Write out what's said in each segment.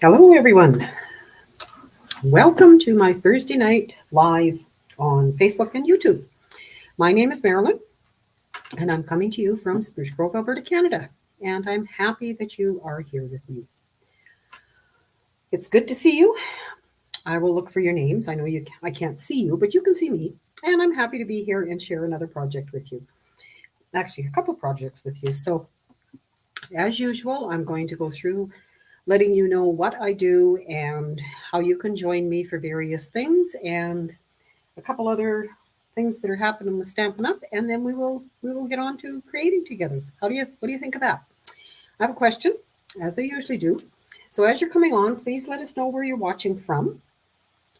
Hello, everyone. Welcome to my Thursday night live on Facebook and YouTube. My name is Marilyn, and I'm coming to you from Spruce Grove, Alberta, Canada. And I'm happy that you are here with me. It's good to see you. I will look for your names. I know I can't see you, but you can see me. And I'm happy to be here and share another project with you. Actually, a couple projects with you. So, as usual, I'm going to go through letting you know what I do and how you can join me for various things and a couple other things that are happening with Stampin' Up, and then we will get on to creating together. What do you think of that? I have a question, as I usually do. So as you're coming on, please let us know where you're watching from.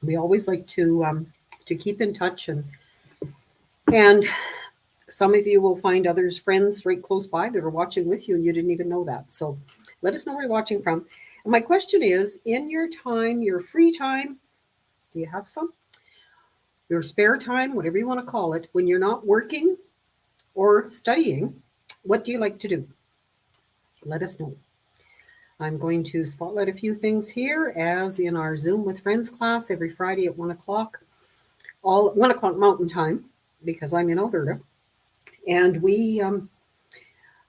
We always like to keep in touch, and some of you will find others friends right close by that are watching with you, and you didn't even know that. So let us know where you're watching from. And my question is, in your time, your free time, do you have some? Your spare time, whatever you want to call it, when you're not working or studying, what do you like to do? Let us know. I'm going to spotlight a few things here, as in our Zoom with Friends class every Friday at 1 o'clock, all 1 o'clock Mountain Time, because I'm in Alberta. And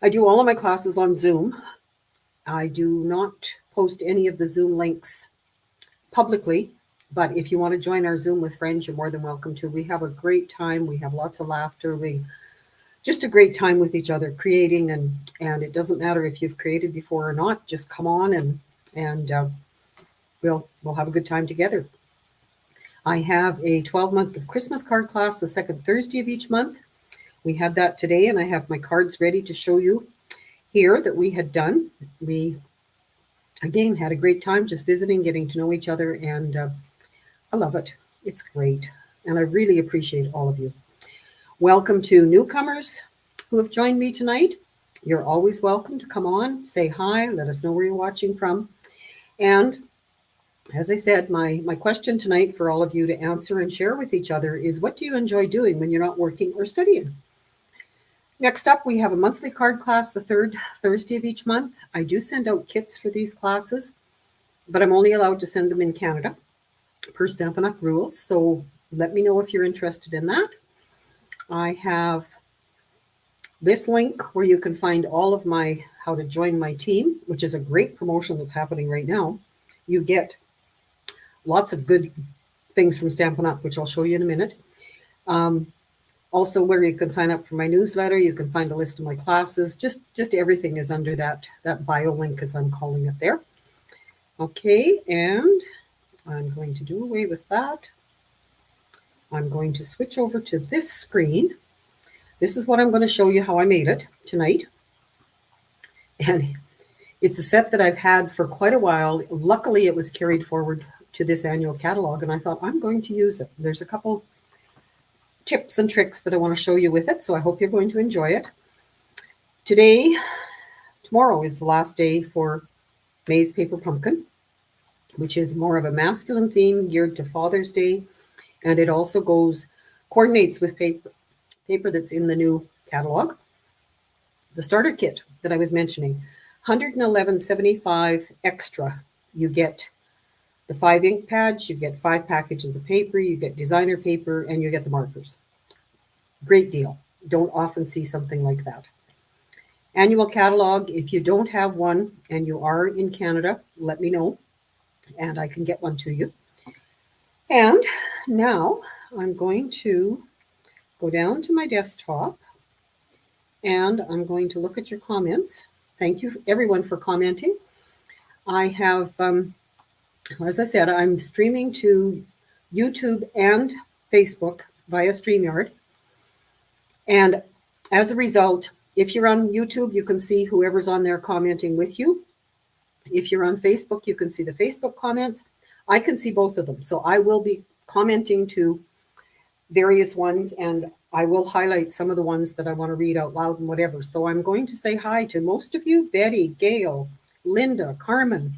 I do all of my classes on Zoom. I do not post any of the Zoom links publicly, but if you want to join our Zoom with Friends, you're more than welcome to. We have a great time. We have lots of laughter. Just a great time with each other creating, and it doesn't matter if you've created before or not. Just come on and we'll have a good time together. I have a 12-month of Christmas card class the second Thursday of each month. We had that today, and I have my cards ready to show you here that we had done. We again had a great time just visiting, getting to know each other, and I love it. It's great, and I really appreciate all of you. Welcome to newcomers who have joined me tonight. You're always welcome to come on, say hi, let us know where you're watching from. And as I said, my question tonight for all of you to answer and share with each other is, what do you enjoy doing when you're not working or studying? Next up, we have a monthly card class the third Thursday of each month. I do send out kits for these classes, but I'm only allowed to send them in Canada per Stampin' Up rules. So let me know if you're interested in that. I have this link where you can find all of my how to join my team, which is a great promotion that's happening right now. You get lots of good things from Stampin' Up, which I'll show you in a minute. Also, where you can sign up for my newsletter, you can find a list of my classes. Just everything is under that bio link, as I'm calling it there. Okay, and I'm going to do away with that. I'm going to switch over to this screen. This is what I'm going to show you how I made it tonight. And it's a set that I've had for quite a while. Luckily, it was carried forward to this annual catalog, and I thought I'm going to use it. There's a couple tips and tricks that I want to show you with it, so I hope you're going to enjoy it. Tomorrow is the last day for May's Paper Pumpkin, which is more of a masculine theme geared to Father's Day. And it also coordinates with paper that's in the new catalog. The starter kit that I was mentioning, $111.75 extra. You get the 5 ink pads, you get 5 packages of paper, you get designer paper, and you get the markers. Great deal. Don't often see something like that. Annual catalog, if you don't have one and you are in Canada, let me know and I can get one to you. And now I'm going to go down to my desktop and I'm going to look at your comments. Thank you everyone for commenting. I have, as I said, I'm streaming to YouTube and Facebook via StreamYard. And as a result, if you're on YouTube, you can see whoever's on there commenting with you. If you're on Facebook, you can see the Facebook comments. I can see both of them. So I will be commenting to various ones, and I will highlight some of the ones that I want to read out loud and whatever. So I'm going to say hi to most of you: Betty, Gail, Linda, Carmen,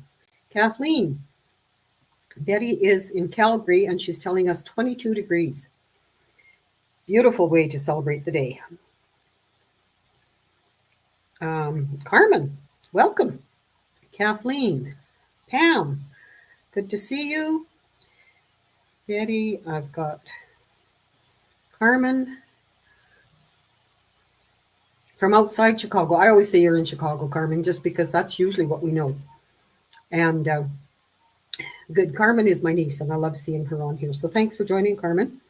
Kathleen. Betty is in Calgary, and she's telling us 22 degrees. Beautiful way to celebrate the day. Carmen, welcome. Kathleen, Pam, good to see you. Betty, I've got Carmen from outside Chicago. I always say you're in Chicago, Carmen, just because that's usually what we know. And good. Carmen is my niece, and I love seeing her on here. So thanks for joining, Carmen.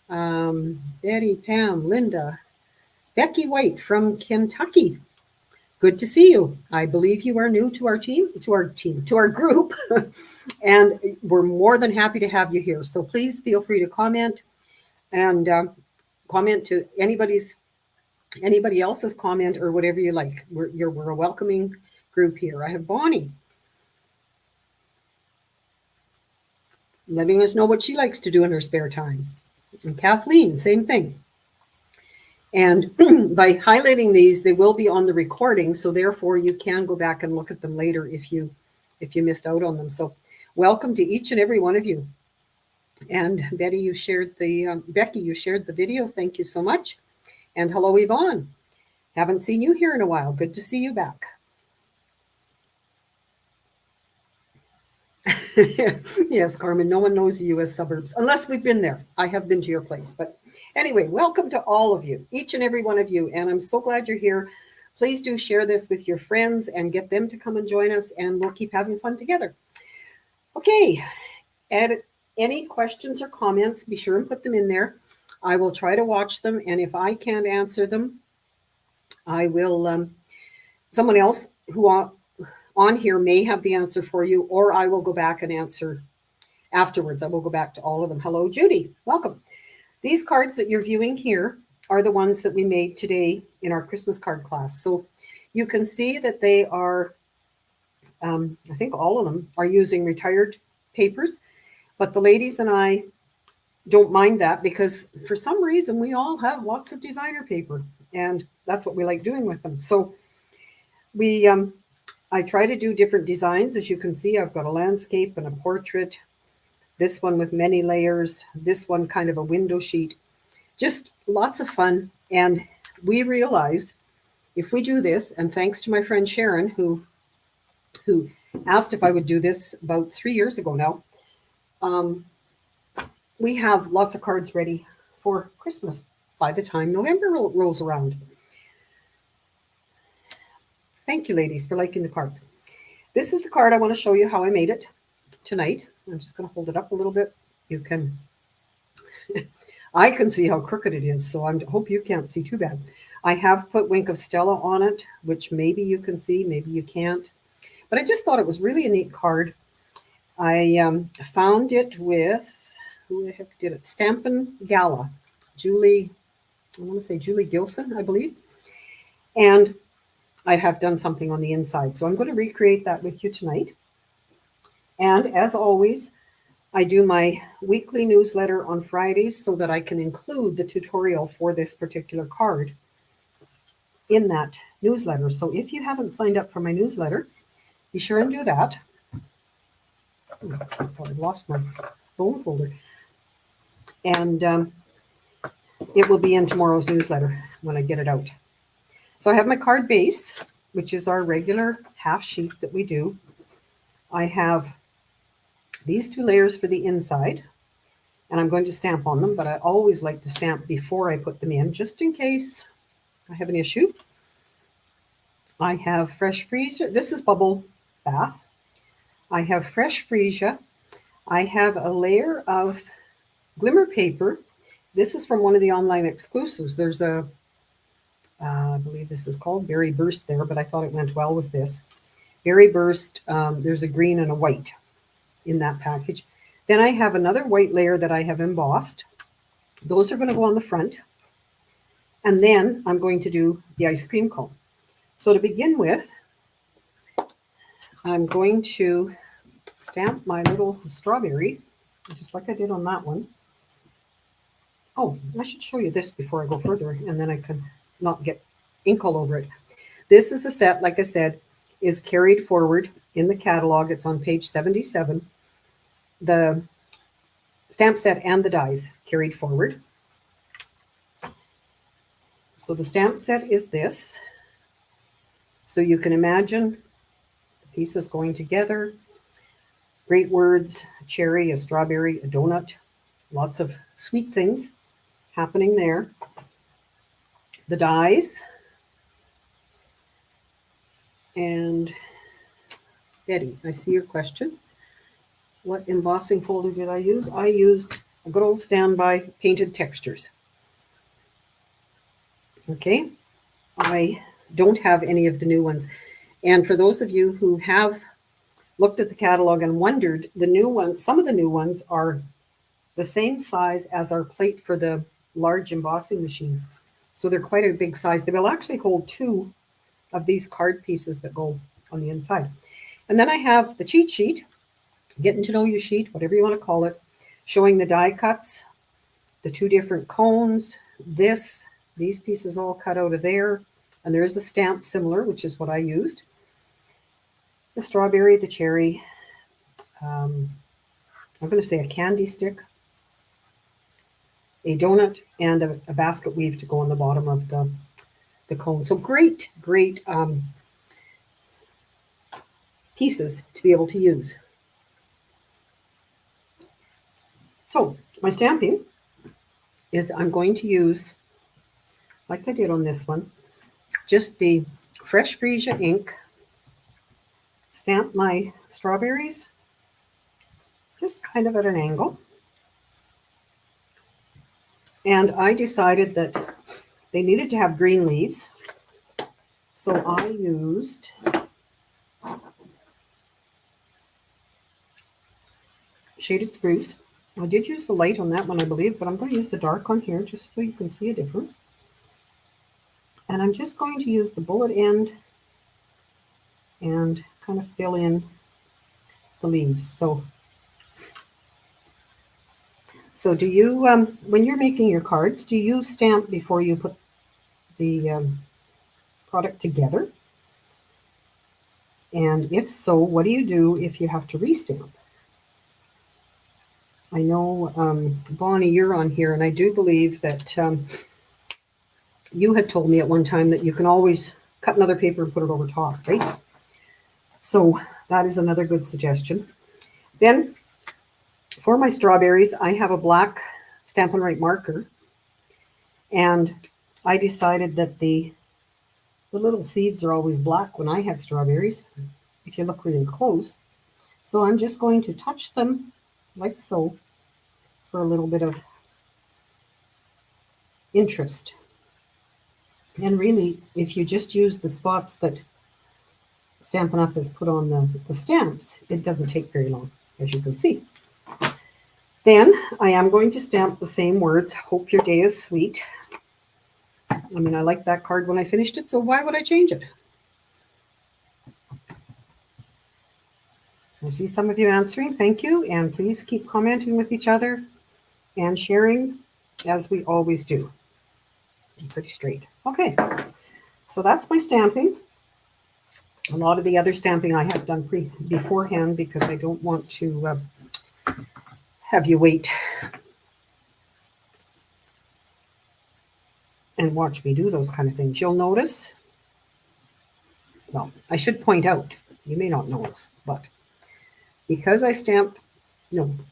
Betty, Pam, Linda, Becky White from Kentucky. Good to see you. I believe you are new to our group, and we're more than happy to have you here. So please feel free to comment and comment to anybody else's comment or whatever you like. We're a welcoming group here. I have Bonnie letting us know what she likes to do in her spare time. And Kathleen, same thing. And by highlighting these, they will be on the recording, so therefore you can go back and look at them later if you missed out on them. So welcome to each and every one of you. And Becky, you shared the video. Thank you so much. And hello, Yvonne. Haven't seen you here in a while. Good to see you back. Yes, Carmen, no one knows the U.S. suburbs, unless we've been there. I have been to your place. But anyway, welcome to all of you, each and every one of you. And I'm so glad you're here. Please do share this with your friends and get them to come and join us, and we'll keep having fun together. Okay, add any questions or comments, be sure and put them in there. I will try to watch them, and if I can't answer them, I will, someone else who on here may have the answer for you, or I will go back and answer afterwards. I will go back to all of them. Hello, Judy. Welcome. These cards that you're viewing here are the ones that we made today in our Christmas card class. So you can see that they are, I think all of them are using retired papers, but the ladies and I don't mind that because for some reason we all have lots of designer paper, and that's what we like doing with them. So I try to do different designs. As you can see, I've got a landscape and a portrait, this one with many layers, this one kind of a window sheet, just lots of fun. And we realize if we do this, and thanks to my friend Sharon, who asked if I would do this about 3 years ago now, we have lots of cards ready for Christmas by the time November rolls around. Thank you, ladies, for liking the cards. This is the card I want to show you how I made it tonight. I'm just going to hold it up a little bit. You can, I can see how crooked it is, so I hope you can't see too bad. I have put Wink of Stella on it, which maybe you can see, maybe you can't. But I just thought it was really a neat card. I found it with, who the heck did it? Stampin' Gala. Julie Gilson, I believe. And I have done something on the inside. So I'm going to recreate that with you tonight. And as always, I do my weekly newsletter on Fridays so that I can include the tutorial for this particular card in that newsletter. So if you haven't signed up for my newsletter, be sure and do that. I thought I'd lost my phone folder. And it will be in tomorrow's newsletter when I get it out. So I have my card base, which is our regular half sheet that we do. I have these 2 layers for the inside, and I'm going to stamp on them, but I always like to stamp before I put them in, just in case I have an issue. I have fresh freesia. This is bubble bath. I have fresh freesia. I have a layer of glimmer paper. This is from one of the online exclusives. There's a I believe this is called Berry Burst there, but I thought it went well with this. Berry Burst, there's a green and a white in that package. Then I have another white layer that I have embossed. Those are going to go on the front. And then I'm going to do the ice cream cone. So to begin with, I'm going to stamp my little strawberry, just like I did on that one. Oh, I should show you this before I go further, and then I can not get ink all over it. This is a set, like I said, is carried forward in the catalog. It's on page 77. The stamp set and the dies carried forward. So the stamp set is this. So you can imagine the pieces going together. Great words, a cherry, a strawberry, a donut, lots of sweet things happening there. The dies. And Betty, I see your question. What embossing folder did I use? I used a good old standby painted textures. Okay, I don't have any of the new ones. And for those of you who have looked at the catalog and wondered, the new ones, some of the new ones are the same size as our plate for the large embossing machine. So they're quite a big size. They will actually hold 2 of these card pieces that go on the inside. And then I have the cheat sheet, getting to know you sheet, whatever you want to call it, showing the die cuts, the 2 different cones, these pieces all cut out of there. And there is a stamp similar, which is what I used. The strawberry, the cherry, I'm going to say a candy stick, a donut, and a basket weave to go on the bottom of the cone. So great pieces to be able to use. So my stamping is I'm going to use, like I did on this one, just the fresh freesia ink, stamp my strawberries just kind of at an angle. And I decided that they needed to have green leaves. So I used Shaded Spruce. I did use the light on that one, I believe, but I'm going to use the dark on here just so you can see a difference. And I'm just going to use the bullet end and kind of fill in the leaves. So do you, when you're making your cards, do you stamp before you put the product together? And if so, what do you do if you have to restamp? I know, Bonnie, you're on here, and I do believe that you had told me at one time that you can always cut another paper and put it over top, right? So that is another good suggestion. Then for my strawberries, I have a black Stampin' Right marker, and I decided that the little seeds are always black when I have strawberries, if you look really close. So I'm just going to touch them like so for a little bit of interest. And really, if you just use the spots that Stampin' Up! Has put on the stamps, it doesn't take very long, as you can see. Then I am going to stamp the same words, hope your day is sweet. I mean, I liked that card when I finished it, so why would I change it? I see some of you answering, thank you, and please keep commenting with each other and sharing as we always do. Pretty straight. Okay, so that's my stamping. A lot of the other stamping I have done beforehand because I don't want to have you wait and watch me do those kind of things. You'll notice, well, I should point out, you may not notice, but because I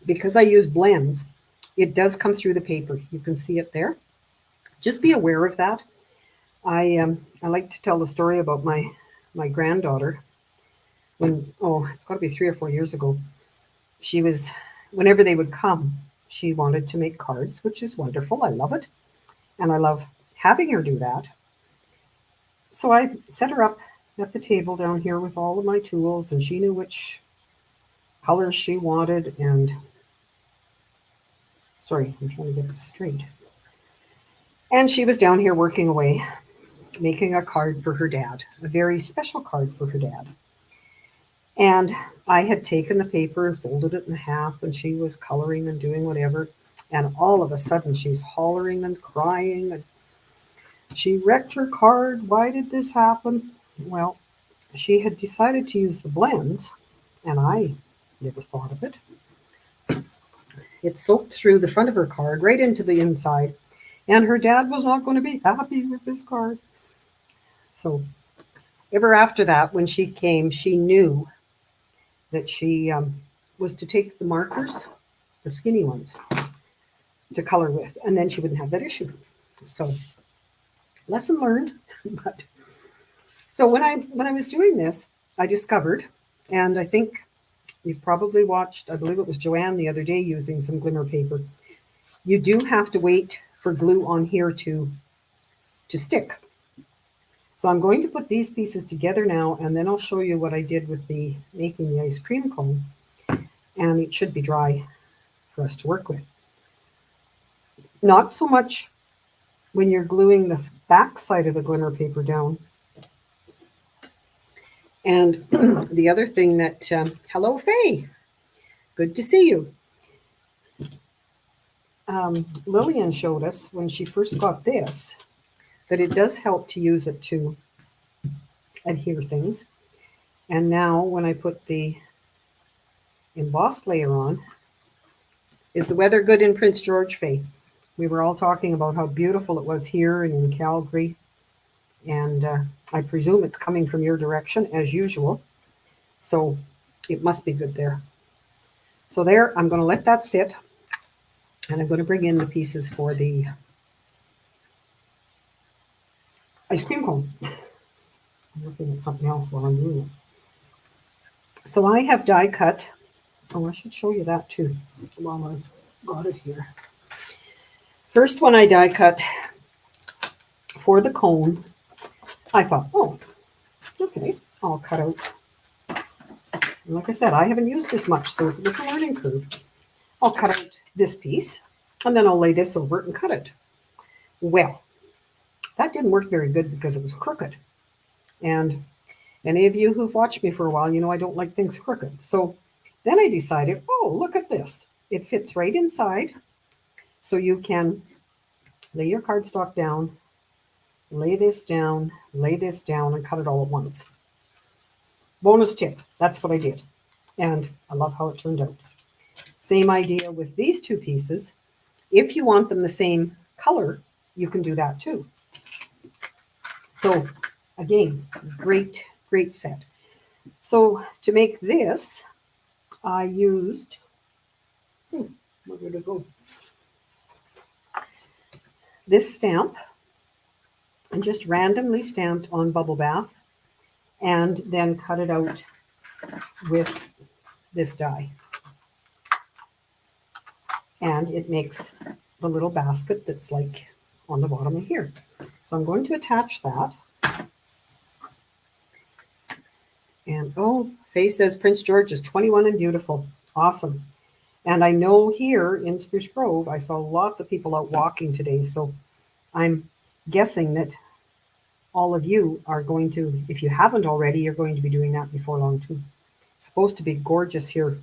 because I use blends, it does come through the paper. You can see it there. Just be aware of that. I like to tell the story about my granddaughter. When, it's got to be 3 or 4 years ago, she was, whenever they would come, she wanted to make cards, which is wonderful. I love it. And I love having her do that. So I set her up at the table down here with all of my tools, and she knew which colors she wanted. And sorry, I'm trying to get this straight. And she was down here working away, making a card for her dad, a very special card for her dad. And I had taken the paper and folded it in half, and she was coloring and doing whatever. And all of a sudden, she's hollering and crying. And she wrecked her card. Why did this happen? Well, she had decided to use the blends, and I never thought of it. It soaked through the front of her card right into the inside, and her dad was not going to be happy with this card. So ever after that, when she came, she knew that she was to take the markers, the skinny ones, to color with, and then she wouldn't have that issue. So lesson learned. But so when I was doing this, I discovered, and I think you've probably watched, I believe it was Joanne the other day using some glimmer paper. You do have to wait for glue on here to stick. So I'm going to put these pieces together now, and then I'll show you what I did with making the ice cream cone. And it should be dry for us to work with. Not so much when you're gluing the back side of the glimmer paper down. And the other thing that, hello Faye, good to see you. Lillian showed us when she first got this, that it does help to use it to adhere things. And now when I put the embossed layer on, is the weather good in Prince George, Faye? We were all talking about how beautiful it was here and in Calgary. And I presume it's coming from your direction as usual. So it must be good there. So there, I'm going to let that sit. And I'm going to bring in the pieces for the ice cream cone. I'm looking at something else while I'm doing it. So I have die cut. Oh, I should show you that too while I've got it here. First one I die cut for the cone. I thought, oh, okay, I'll cut out. And like I said, I haven't used this much, so it's a bit of a learning curve. I'll cut out this piece, and then I'll lay this over it and cut it. Well, that didn't work very good because it was crooked. And any of you who've watched me for a while, you know I don't like things crooked. So then I decided, oh, look at this. It fits right inside. So you can lay your cardstock down, lay this down, and cut it all at once. Bonus tip, that's what I did. And I love how it turned out. Same idea with these two pieces. If you want them the same color, you can do that too. So again, great set. So to make this, I used, where did it go? This stamp, and just randomly stamped on bubble bath, and then cut it out with this die. And it makes the little basket that's like on the bottom of here. So I'm going to attach that. And oh, Faye says Prince George is 21 and beautiful. Awesome. And I know here in Spruce Grove, I saw lots of people out walking today. So I'm guessing that all of you are going to, if you haven't already, you're going to be doing that before long too. It's supposed to be gorgeous here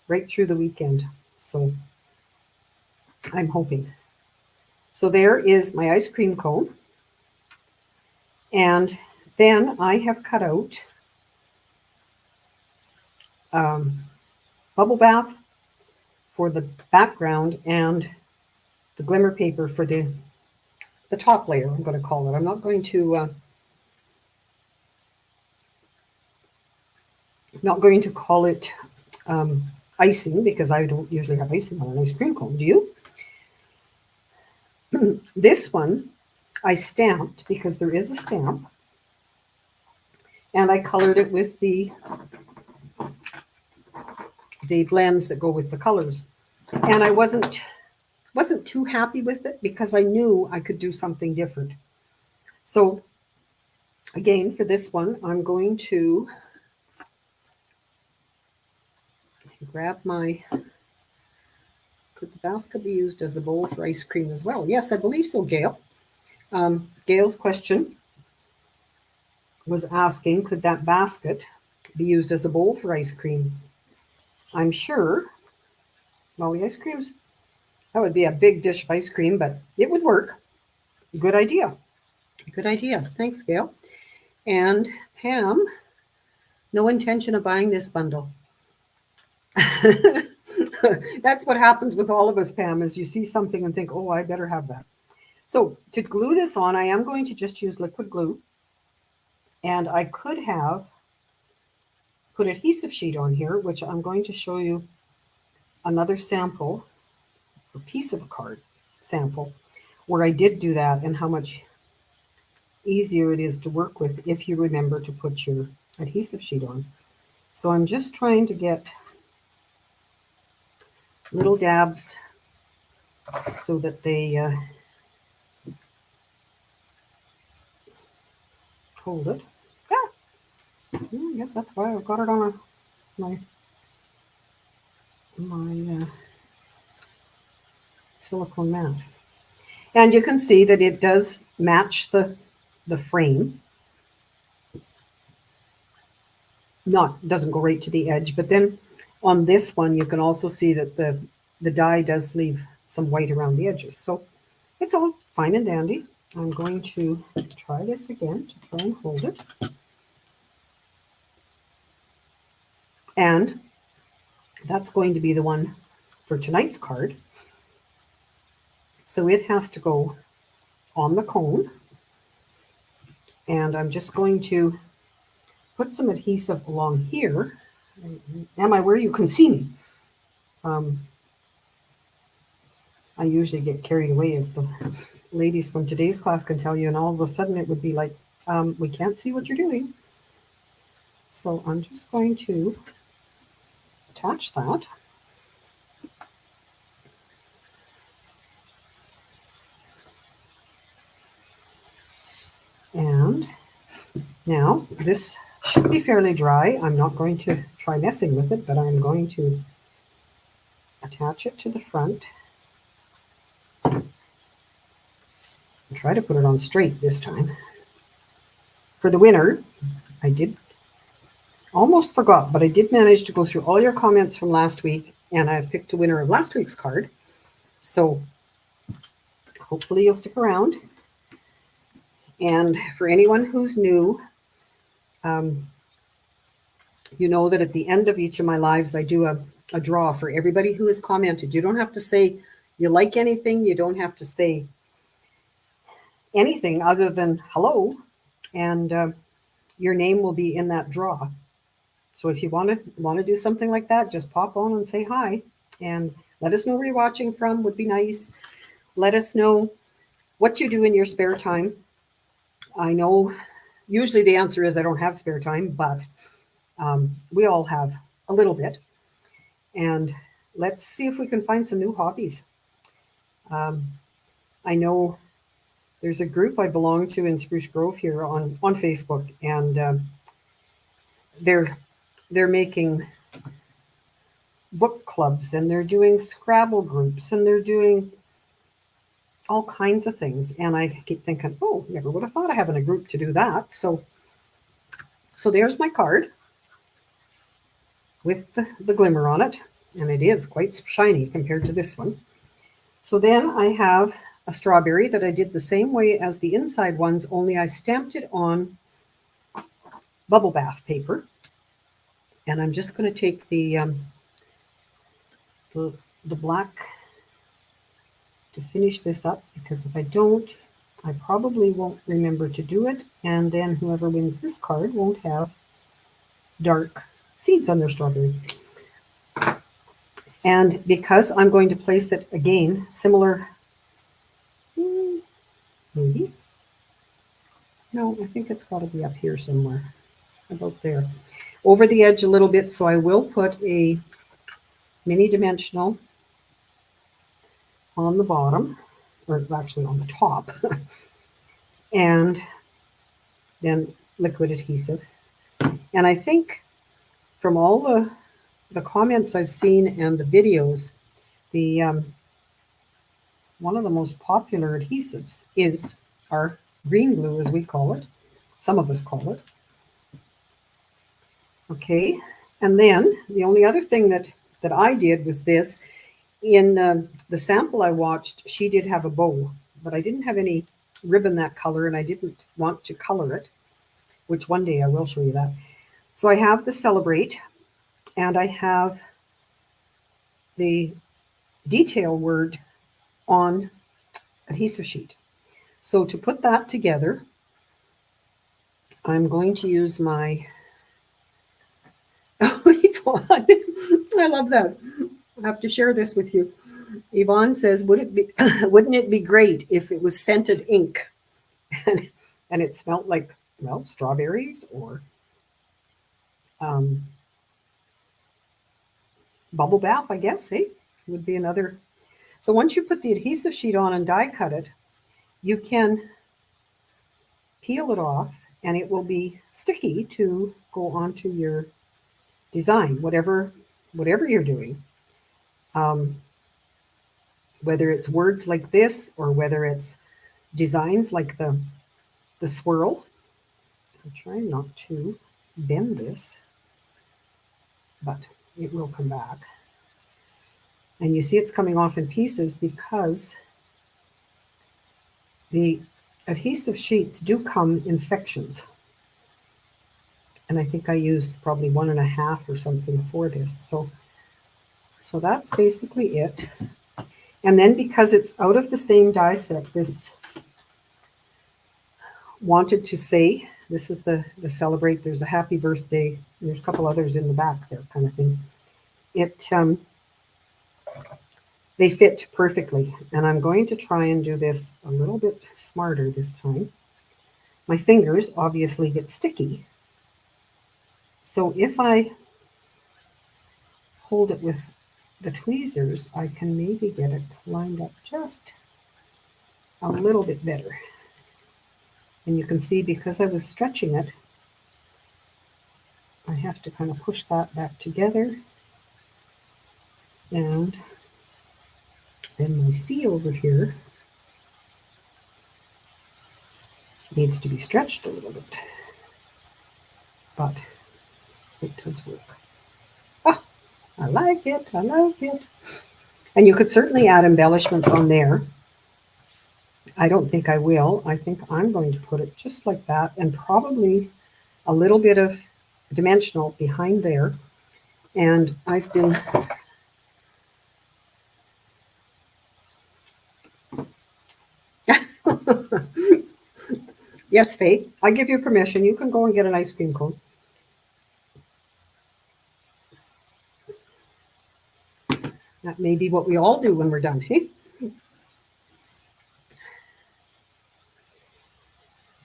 right through the weekend. So I'm hoping. So there is my ice cream cone. And then I have cut out bubble bath for the background and the glimmer paper for the top layer, I'm going to call it. I'm not going to call it icing, because I don't usually have icing on an ice cream cone. Do you? This one I stamped because there is a stamp, and I colored it with the blends that go with the colors. And I wasn't too happy with it because I knew I could do something different. So again, for this one, I'm going to grab my, could the basket be used as a bowl for ice cream as well? Yes, I believe so, Gail. Gail's question was asking, could that basket be used as a bowl for ice cream? I'm sure, well, the ice creams, that would be a big dish of ice cream, but it would work. Good idea. Good idea. Thanks, Gail. And Pam, no intention of buying this bundle. That's what happens with all of us, Pam, is you see something and think, oh, I better have that. So to glue this on, I am going to just use liquid glue. And I could have put adhesive sheet on here, which I'm going to show you another sample, a piece of a card sample, where I did do that and how much easier it is to work with if you remember to put your adhesive sheet on. So I'm just trying to get little dabs so that they hold it. Ah, I guess that's why I've got it on my silicone mat. And you can see that it does match the frame. Doesn't go right to the edge, but then on this one you can also see that the die does leave some white around the edges. So it's all fine and dandy. I'm going to try this again to try and hold it. And that's going to be the one for tonight's card. So it has to go on the cone. And I'm just going to put some adhesive along here. Am I where you can see me? I usually get carried away, as the ladies from today's class can tell you, and all of a sudden it would be like, we can't see what you're doing. So I'm just going to attach that. And now this should be fairly dry. I'm not going to try messing with it, but I'm going to attach it to the front. And try to put it on straight this time. For the winner, I did almost forgot, but I did manage to go through all your comments from last week, and I've picked a winner of last week's card. So hopefully you'll stick around. And for anyone who's new, you know that at the end of each of my lives, I do a draw for everybody who has commented. You don't have to say you like anything. You don't have to say anything other than hello, and your name will be in that draw. So if you want to do something like that, just pop on and say hi, and let us know where you're watching from. Would be nice. Let us know what you do in your spare time. I know usually the answer is I don't have spare time, but we all have a little bit. And let's see if we can find some new hobbies. I know there's a group I belong to in Spruce Grove here on Facebook, and they're making book clubs, and they're doing Scrabble groups, and they're doing all kinds of things. And I keep thinking, oh, never would have thought of having a group to do that. So there's my card with the glimmer on it, and it is quite shiny compared to this one. So then I have a strawberry that I did the same way as the inside ones, only I stamped it on bubble bath paper. And I'm just going to take the black to finish this up, because if I don't, I probably won't remember to do it, and then whoever wins this card won't have dark seeds on their strawberry. And because I'm going to place it again, similar, maybe, no, I think it's got to be up here somewhere, about there, over the edge a little bit. So I will put a mini dimensional on the bottom, or actually on the top, and then liquid adhesive. And I think from all the comments I've seen and the videos, the one of the most popular adhesives is our green glue, as we call it. Some of us call it. Okay, and then the only other thing that I did was this. In the sample I watched, she did have a bow, but I didn't have any ribbon that color, and I didn't want to color it, which one day I will show you that. So I have the Celebrate, and I have the detail word on adhesive sheet. So to put that together, I'm going to use my Oh, Yvonne, I love that. I have to share this with you. Yvonne says, wouldn't it be great if it was scented ink and, and it smelled like, well, strawberries or um, bubble bath, I guess, hey, would be another. So once you put the adhesive sheet on and die cut it, you can peel it off and it will be sticky to go onto your design, whatever you're doing. Um, whether it's words like this or whether it's designs like the swirl. I'm trying not to bend this, but it will come back. And you see it's coming off in pieces because the adhesive sheets do come in sections. And I think I used probably 1.5 or something for this. So that's basically it. And then because it's out of the same die set, this wanted to say, this is the celebrate, there's a happy birthday, there's a couple others in the back there kind of thing. They fit perfectly. And I'm going to try and do this a little bit smarter this time. My fingers obviously get sticky. So if I hold it with the tweezers, I can maybe get it lined up just a little bit better. And you can see because I was stretching it, I have to kind of push that back together. And then my C over here needs to be stretched a little bit, but it does work. Ah, I like it, I like it. And you could certainly add embellishments on there. I don't think I will. I think I'm going to put it just like that and probably a little bit of dimensional behind there. And I've been yes, Faye, I give you permission. You can go and get an ice cream cone. That may be what we all do when we're done, hey?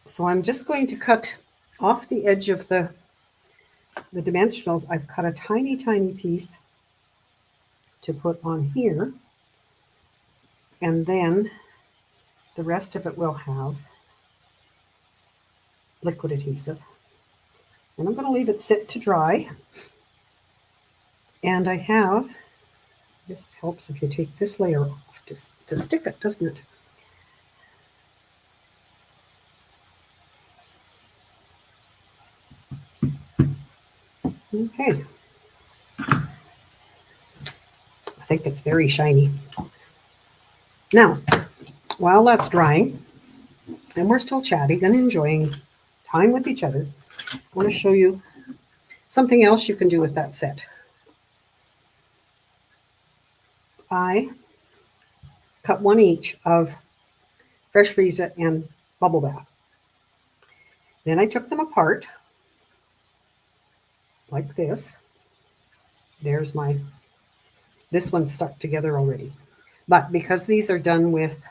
So I'm just going to cut off the edge of the dimensionals. I've cut a tiny, tiny piece to put on here. And then the rest of it will have liquid adhesive. And I'm going to leave it sit to dry. And I have, this helps if you take this layer off to stick it, doesn't it? Okay. I think it's very shiny. Now, while that's drying, and we're still chatting and enjoying time with each other, I want to show you something else you can do with that set. I cut one each of Fresh Freeze It and Bubble Bath. Then I took them apart like this. There's my, this one's stuck together already. But because these are done with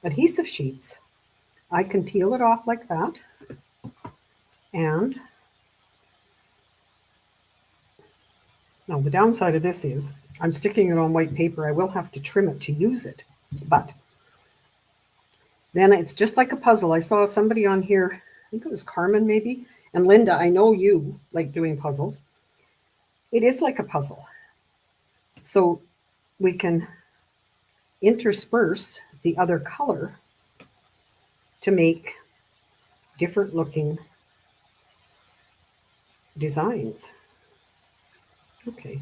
adhesive sheets, I can peel it off like that. And now the downside of this is I'm sticking it on white paper. I will have to trim it to use it. But then it's just like a puzzle. I saw somebody on here, I think it was Carmen maybe, and Linda, I know you like doing puzzles. It is like a puzzle. So we can intersperse the other color to make different looking designs. Okay.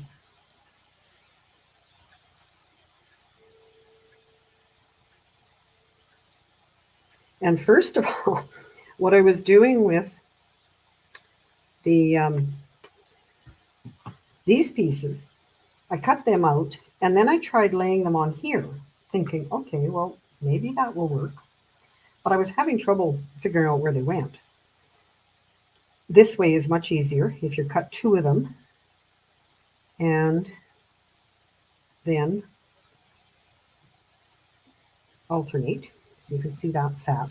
And first of all, what I was doing with the these pieces, I cut them out and then I tried laying them on here, thinking, okay, well, maybe that will work. but I was having trouble figuring out where they went. This way is much easier if you cut 2 of them and then alternate. So you can see that sad.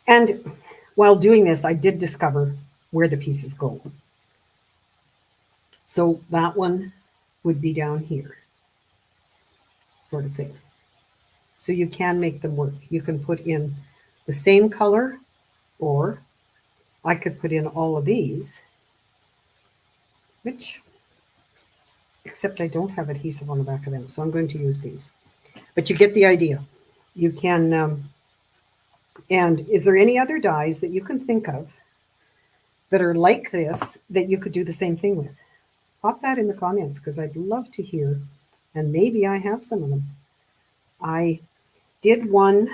And while doing this, I did discover where the pieces go. So that one would be down here, sort of thing. So you can make them work. You can put in the same color, or I could put in all of these, which, except I don't have adhesive on the back of them, so I'm going to use these. But you get the idea. You can, and is there any other dies that you can think of that are like this that you could do the same thing with? Pop that in the comments because I'd love to hear, and maybe I have some of them. I did one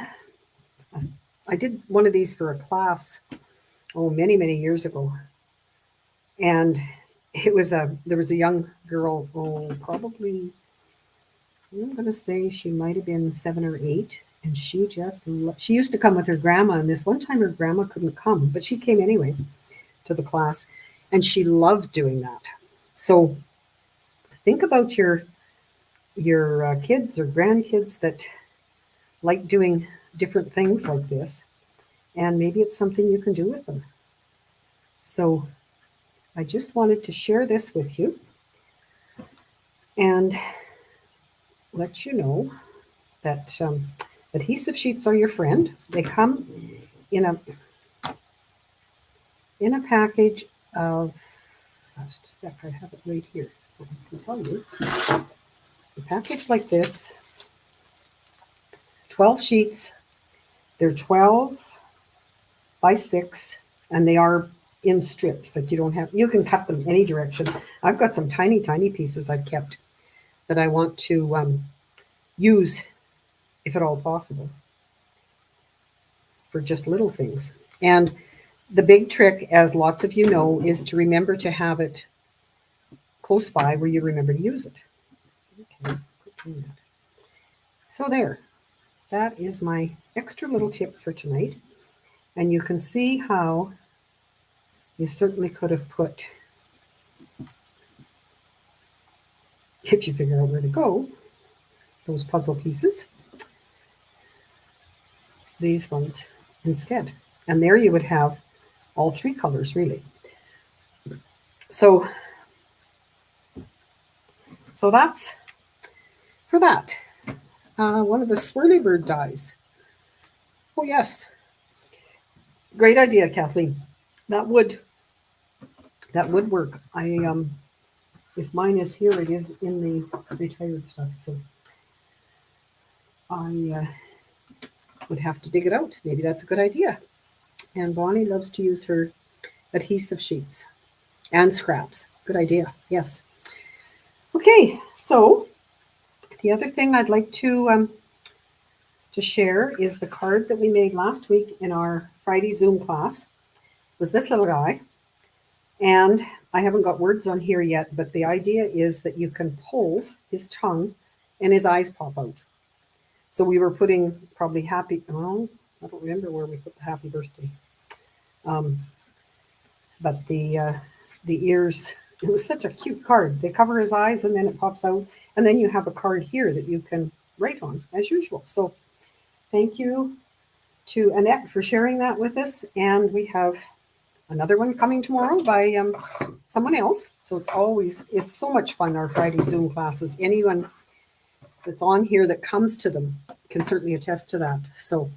of these for a class, many, many years ago. And there was a young girl, probably, I'm going to say she might have been 7 or 8. And she used to come with her grandma. And this one time her grandma couldn't come, but she came anyway to the class. And she loved doing that. So think about your kids or grandkids that like doing different things like this. And maybe it's something you can do with them. So I just wanted to share this with you and let you know that adhesive sheets are your friend. They come in a package of, just a sec, I have it right here so I can tell you. A package like this, 12 sheets. They're 12 by 6, and they are in strips that you can cut them any direction. I've got some tiny, tiny pieces I've kept that I want to use, if at all possible, for just little things. And the big trick, as lots of you know, is to remember to have it close by where you remember to use it. Okay, so there, that is my extra little tip for tonight. And you can see how you certainly could have put, if you figure out where to go, those puzzle pieces, these ones instead. And there you would have all 3 colors, really. So that's for that. One of the swirly bird dies. Oh, yes. Great idea, Kathleen. That would work. If mine is here, it is in the retired stuff. So I would have to dig it out. Maybe that's a good idea. And Bonnie loves to use her adhesive sheets and scraps. Good idea. Yes. Okay. So the other thing I'd like to share is the card that we made last week in our Friday Zoom class. It was this little guy. And I haven't got words on here yet, but the idea is that you can pull his tongue and his eyes pop out. So we were putting probably happy, I don't remember where we put the happy birthday. But the ears, it was such a cute card. They cover his eyes and then it pops out. And then you have a card here that you can write on as usual. So thank you to Annette for sharing that with us. And we have another one coming tomorrow by someone else. So it's so much fun, our Friday Zoom classes. Anyone that's on here that comes to them can certainly attest to that. So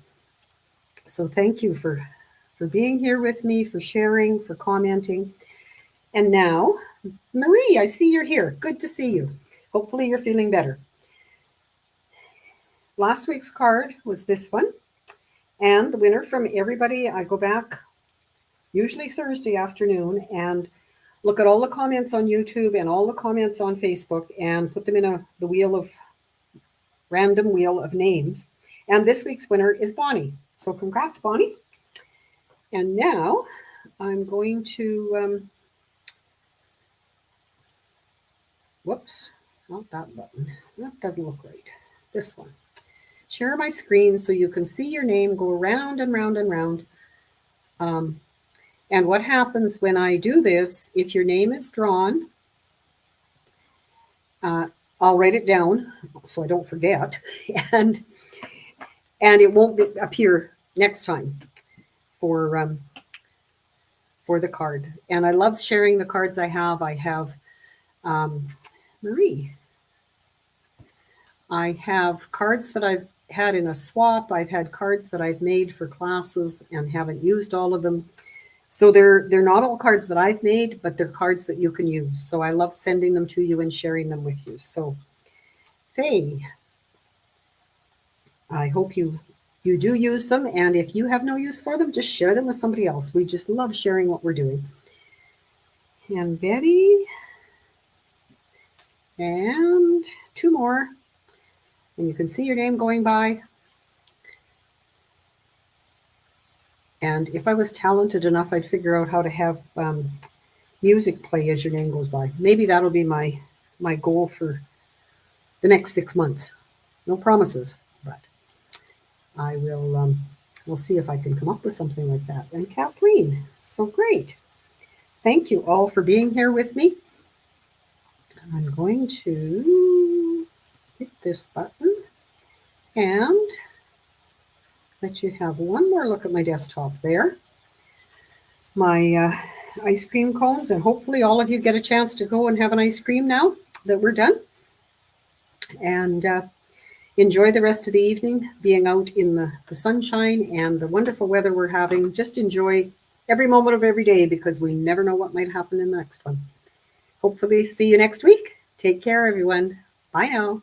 thank you for being here with me, for sharing, for commenting. And now, Marie, I see you're here. Good to see you. Hopefully you're feeling better. Last week's card was this one. And the winner from everybody, I go back usually Thursday afternoon and look at all the comments on YouTube and all the comments on Facebook and put them in the random wheel of names. And this week's winner is Bonnie. So congrats, Bonnie. And now I'm going to, whoops, not that button. That doesn't look right. This one. share my screen so you can see your name go round and round and round. And what happens when I do this, if your name is drawn, I'll write it down so I don't forget, and it won't appear next time for the card. And I love sharing the cards I have. I have Marie. I have cards that I've had in a swap. I've had cards that I've made for classes and haven't used all of them. So they're not all cards that I've made, but they're cards that you can use. So I love sending them to you and sharing them with you. So Faye, I hope you do use them. And if you have no use for them, just share them with somebody else. We just love sharing what we're doing. And Betty, and two more. And you can see your name going by. And if I was talented enough, I'd figure out how to have music play as your name goes by. Maybe that'll be my goal for the next 6 months. No promises, but I will we'll see if I can come up with something like that. And Kathleen, so great. Thank you all for being here with me. I'm going to hit this button and let you have one more look at my desktop there. My ice cream cones, and hopefully all of you get a chance to go and have an ice cream now that we're done. And enjoy the rest of the evening being out in the sunshine and the wonderful weather we're having. Just enjoy every moment of every day because we never know what might happen in the next one. Hopefully see you next week. Take care, everyone. Bye now.